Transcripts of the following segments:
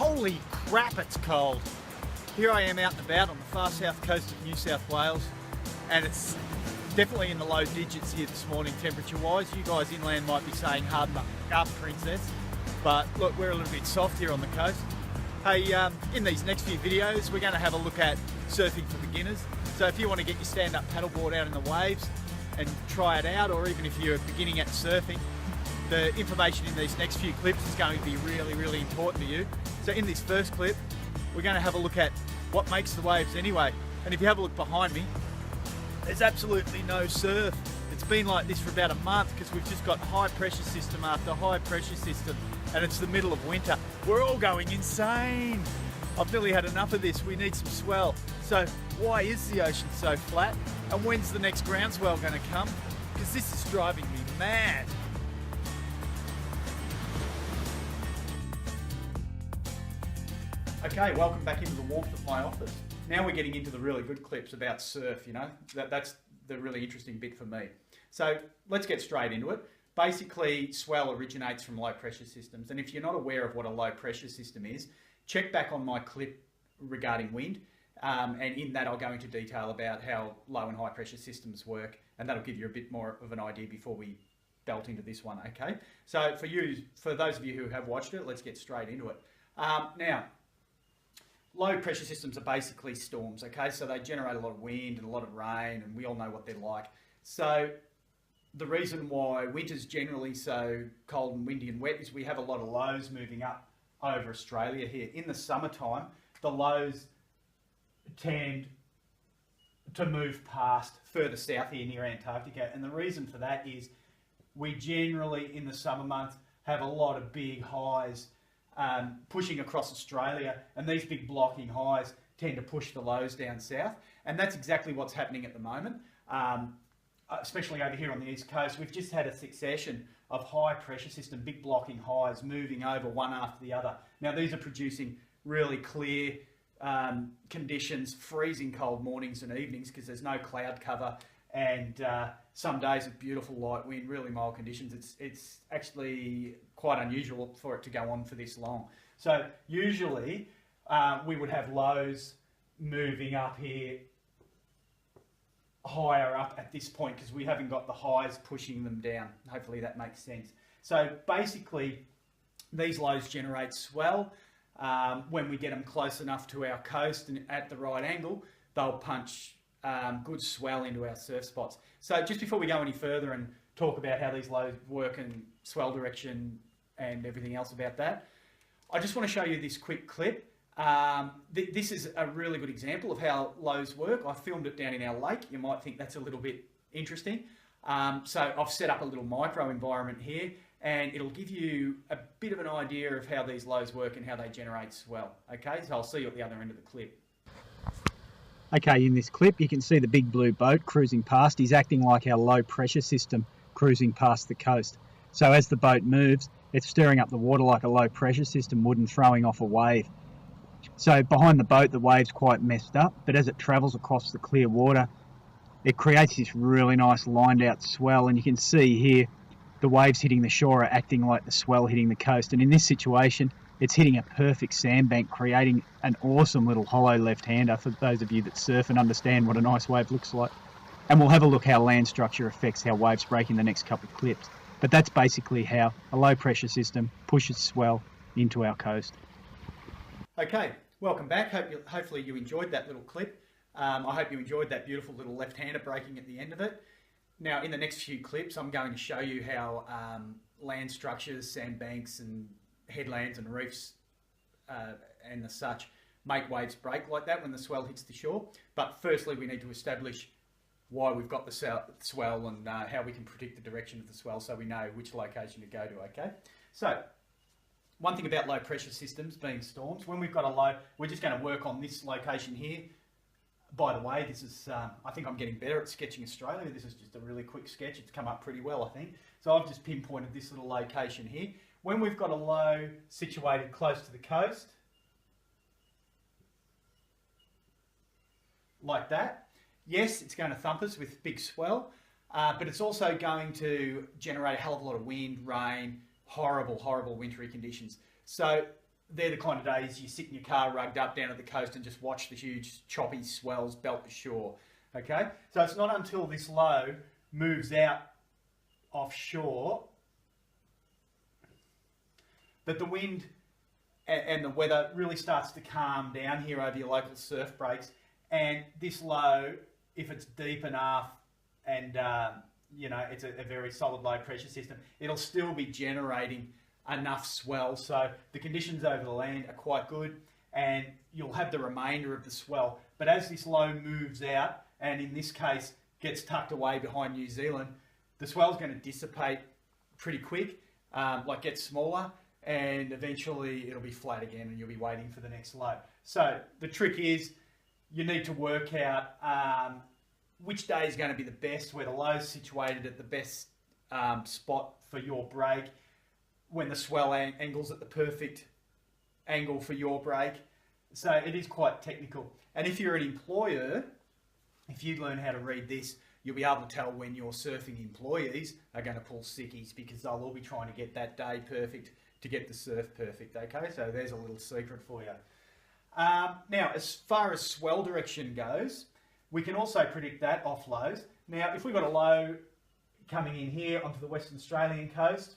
Holy crap, it's cold. Here I am out and about on the far south coast of New South Wales, and it's definitely in the low digits here this morning temperature wise. You guys inland might be saying harden up princess, but look, we're a little bit soft here on the coast. Hey, in these next few videos we're going to have a look at surfing for beginners. So if you want to get your stand-up paddleboard out in the waves and try it out, or even if you're beginning at surfing, the information in these next few clips is going to be really important to you. So in this first clip, we're going to have a look at what makes the waves anyway. And if you have a look behind me, there's absolutely no surf. It's been like this for about a month because we've just got high pressure system after high pressure system, and it's the middle of winter. We're all going insane. I've nearly had enough of this. We need some swell. So why is the ocean so flat? And when's the next groundswell going to come? Because this is driving me mad. Okay, welcome back into the warmth of my office. Now we're getting into the really good clips about surf, you know. That's the really interesting bit for me. So let's get straight into it. Basically, swell originates from low pressure systems. And if you're not aware of what a low pressure system is, check back on my clip regarding wind. And in that I'll go into detail about how low and high pressure systems work, and that'll give you a bit more of an idea before we belt into this one, okay? So for those of you who have watched it, let's get straight into it. Now, low pressure systems are basically storms, okay? So they generate a lot of wind and a lot of rain, and we all know what they're like. So the reason why winter's generally so cold and windy and wet is we have a lot of lows moving up over Australia here. In the summertime, the lows tend to move past further south here near Antarctica, and the reason for that is we generally in the summer months have a lot of big highs pushing across Australia, and these big blocking highs tend to push the lows down south, and that's exactly what's happening at the moment, especially over here on the east coast. We've just had a succession of high pressure system, big blocking highs moving over one after the other. Now these are producing really clear conditions, freezing cold mornings and evenings because there's no cloud cover, and some days of beautiful light wind, really mild conditions. It's actually quite unusual for it to go on for this long. So usually we would have lows moving up here higher up at this point because we haven't got the highs pushing them down. Hopefully that makes sense. So basically these lows generate swell. When we get them close enough to our coast and at the right angle, they'll punch good swell into our surf spots. So just before we go any further and talk about how these lows work and swell direction and everything else about that, I just want to show you this quick clip. This is a really good example of how lows work. I filmed it down in our lake. You might think that's a little bit interesting. So I've set up a little micro environment here, and it'll give you a bit of an idea of how these lows work and how they generate swell. Okay, so I'll see you at the other end of the clip. Okay, in this clip you can see the big blue boat cruising past. He's acting like our low pressure system cruising past the coast. So as the boat moves, it's stirring up the water like a low pressure system would and throwing off a wave. So behind the boat the wave's quite messed up, but as it travels across the clear water, it creates this really nice lined out swell, and you can see here the waves hitting the shore are acting like the swell hitting the coast, and in this situation it's hitting a perfect sandbank, creating an awesome little hollow left-hander for those of you that surf and understand what a nice wave looks like. And we'll have a look how land structure affects how waves break in the next couple of clips. But that's basically how a low pressure system pushes swell into our coast. Okay, welcome back. Hopefully you enjoyed that little clip. I hope you enjoyed that beautiful little left-hander breaking at the end of it. Now in the next few clips I'm going to show you how land structures, sandbanks and headlands and reefs and the such make waves break like that when the swell hits the shore. But firstly we need to establish why we've got the swell and how we can predict the direction of the swell so we know which location to go to, okay? So one thing about low pressure systems being storms, when we've got a low, we're just going to work on this location here. By the way, this is, I think I'm getting better at sketching Australia. This is just a really quick sketch. It's come up pretty well, I think. So I've just pinpointed this little location here. When we've got a low situated close to the coast, like that, yes, it's going to thump us with big swell, but it's also going to generate a hell of a lot of wind, rain, horrible, horrible wintry conditions. So they're the kind of days you sit in your car rugged up down at the coast and just watch the huge choppy swells belt the shore. Okay, so it's not until this low moves out offshore that the wind and the weather really starts to calm down here over your local surf breaks. And this low, if it's deep enough and you know, it's a very solid low pressure system, it'll still be generating enough swell. So the conditions over the land are quite good and you'll have the remainder of the swell. But as this low moves out, and in this case gets tucked away behind New Zealand, the swell's going to dissipate pretty quick, like get smaller, and eventually it'll be flat again and you'll be waiting for the next low. So the trick is you need to work out which day is going to be the best, where the low's situated at the best spot for your break, when the swell angle's at the perfect angle for your break. So it is quite technical. And if you're an employer, if you learn how to read this, you'll be able to tell when your surfing employees are going to pull sickies, because they'll all be trying to get that day perfect to get the surf perfect. Okay, so there's a little secret for you. Now, as far as swell direction goes, we can also predict that off lows. Now, if we've got a low coming in here onto the Western Australian coast,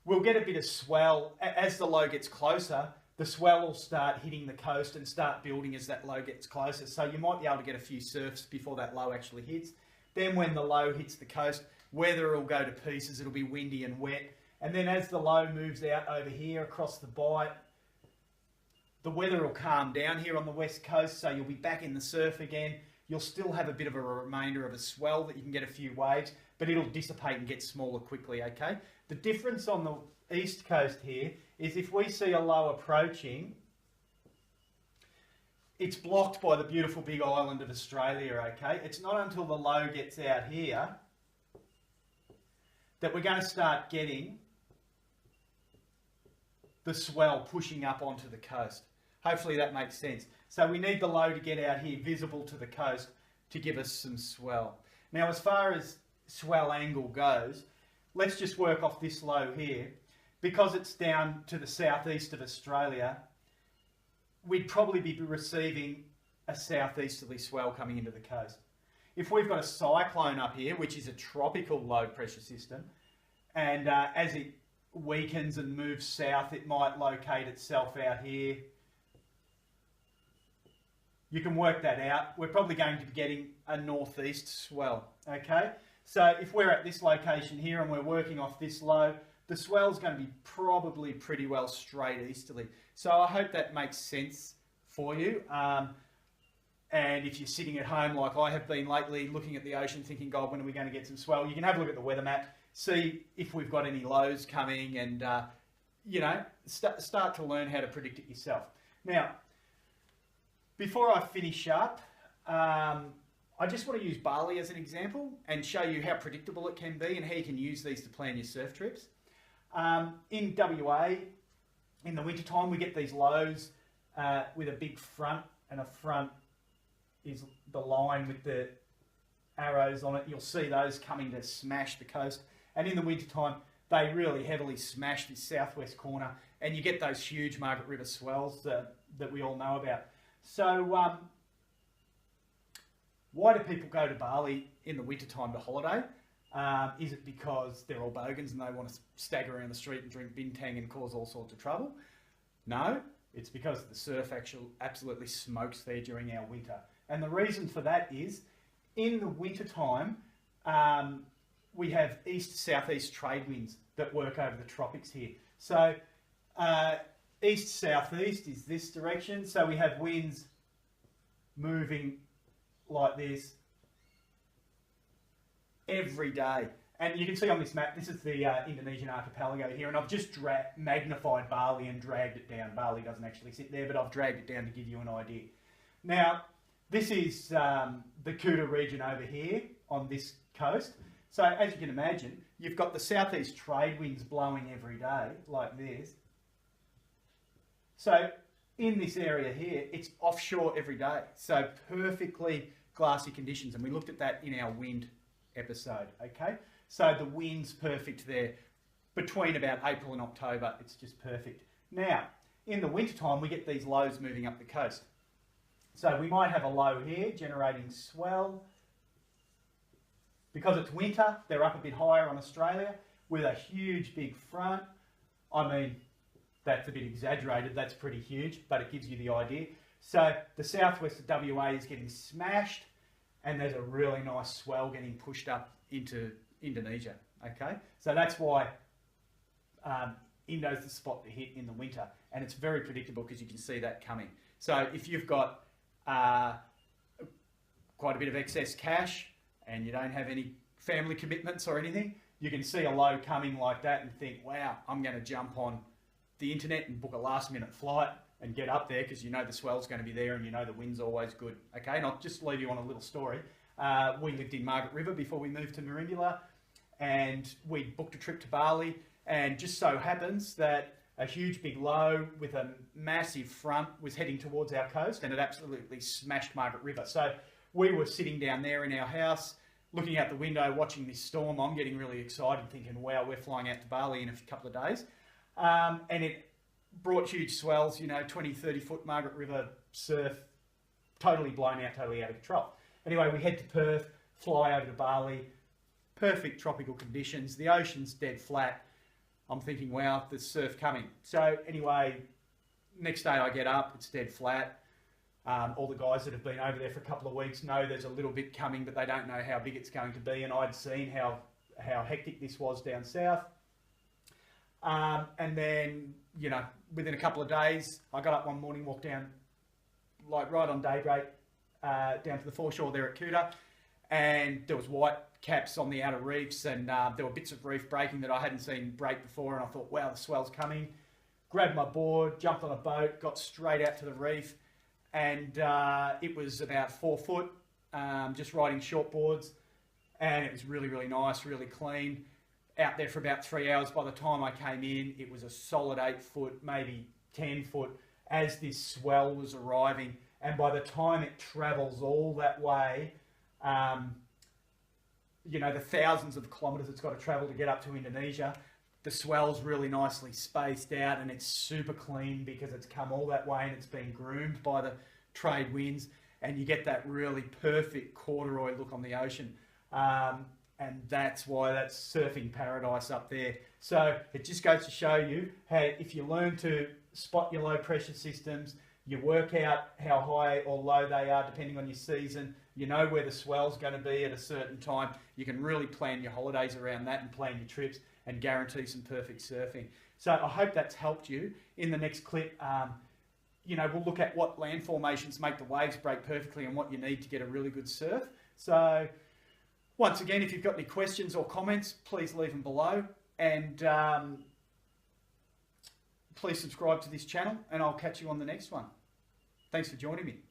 we'll get a bit of swell. As the low gets closer, the swell will start hitting the coast and start building as that low gets closer. So you might be able to get a few surfs before that low actually hits. Then when the low hits the coast, weather will go to pieces. It'll be windy and wet. And then as the low moves out over here across the bight, the weather will calm down here on the west coast. So you'll be back in the surf again. You'll still have a bit of a remainder of a swell that you can get a few waves, but it'll dissipate and get smaller quickly, okay? The difference on the east coast here is if we see a low approaching, it's blocked by the beautiful big island of Australia, okay? It's not until the low gets out here that we're going to start getting the swell pushing up onto the coast. Hopefully that makes sense. So we need the low to get out here visible to the coast to give us some swell. Now, as far as swell angle goes, let's just work off this low here. Because it's down to the southeast of Australia, we'd probably be receiving a southeasterly swell coming into the coast. If we've got a cyclone up here, which is a tropical low pressure system, and as it weakens and moves south, it might locate itself out here. You can work that out. We're probably going to be getting a northeast swell, okay? So if we're at this location here and we're working off this low, the swell's going to be probably pretty well straight easterly. So I hope that makes sense for you. And if you're sitting at home like I have been lately, looking at the ocean thinking, God, when are we going to get some swell? You can have a look at the weather map, see if we've got any lows coming, and, you know, start to learn how to predict it yourself. Now, before I finish up, I just want to use Bali as an example and show you how predictable it can be and how you can use these to plan your surf trips. In WA, in the wintertime, we get these lows with a big front, and a front is the line with the arrows on it. You'll see those coming to smash the coast. And in the wintertime, they really heavily smash this southwest corner, and you get those huge Margaret River swells that we all know about. So why do people go to Bali in the wintertime to holiday? Is it because they're all bogans and they want to stagger around the street and drink bintang and cause all sorts of trouble? No, it's because the surf absolutely smokes there during our winter. And the reason for that is, in the wintertime, we have east-southeast trade winds that work over the tropics here. So east-southeast is this direction, so we have winds moving like this every day. And you can see on this map, this is the Indonesian archipelago here, and I've just magnified Bali and dragged it down. Bali doesn't actually sit there, but I've dragged it down to give you an idea. Now, this is the Kuta region over here on this coast. So as you can imagine, you've got the southeast trade winds blowing every day like this. So in this area here, it's offshore every day. So perfectly glassy conditions. And we looked at that in our wind episode, okay? So the wind's perfect there. between about April and October, it's just perfect. Now, in the wintertime, we get these lows moving up the coast. So we might have a low here generating swell. Because it's winter, they're up a bit higher on Australia with a huge big front. I mean, that's a bit exaggerated, that's pretty huge, but it gives you the idea. So the southwest of WA is getting smashed, and there's a really nice swell getting pushed up into Indonesia, okay? So that's why Indo's the spot to hit in the winter, and it's very predictable because you can see that coming. So if you've got quite a bit of excess cash and you don't have any family commitments or anything, you can see a low coming like that and think, wow, I'm going to jump on the internet and book a last minute flight and get up there because you know the swell's going to be there and you know the wind's always good. Okay, and I'll just leave you on a little story. We lived in Margaret River before we moved to Merimbula, and we booked a trip to Bali, and just so happens that a huge big low with a massive front was heading towards our coast, and it absolutely smashed Margaret River. So we were sitting down there in our house, looking out the window, watching this storm. I'm getting really excited, thinking, wow, we're flying out to Bali in a couple of days. And it brought huge swells, 20, 30 foot Margaret River surf, totally blown out, totally out of control. Anyway, we head to Perth, fly over to Bali, perfect tropical conditions. The ocean's dead flat. I'm thinking, wow, there's surf coming. So anyway, next day I get up, it's dead flat. All the guys that have been over there for a couple of weeks know there's a little bit coming, but they don't know how big it's going to be. And I'd seen how hectic this was down south. And then, within a couple of days, I got up one morning, walked down, like right on daybreak, down to the foreshore there at Kuta, and there was white caps on the outer reefs, and there were bits of reef breaking that I hadn't seen break before, and I thought, wow, the swell's coming. Grabbed my board, jumped on a boat, got straight out to the reef, and it was about 4 foot, just riding shortboards, and it was really, really nice, really clean. Out there for about 3 hours. By the time I came in, it was a solid 8 foot, maybe 10 foot, as this swell was arriving. And by the time it travels all that way, the thousands of kilometres it's got to travel to get up to Indonesia, the swell's really nicely spaced out, and it's super clean because it's come all that way and it's been groomed by the trade winds, and you get that really perfect corduroy look on the ocean. And that's why that's surfing paradise up there. So it just goes to show you how if you learn to spot your low pressure systems, you work out how high or low they are depending on your season, you know where the swell's going to be at a certain time, you can really plan your holidays around that and plan your trips and guarantee some perfect surfing. So I hope that's helped you. In the next clip, we'll look at what land formations make the waves break perfectly and what you need to get a really good surf. So once again, if you've got any questions or comments, please leave them below, and please subscribe to this channel, and I'll catch you on the next one. Thanks for joining me.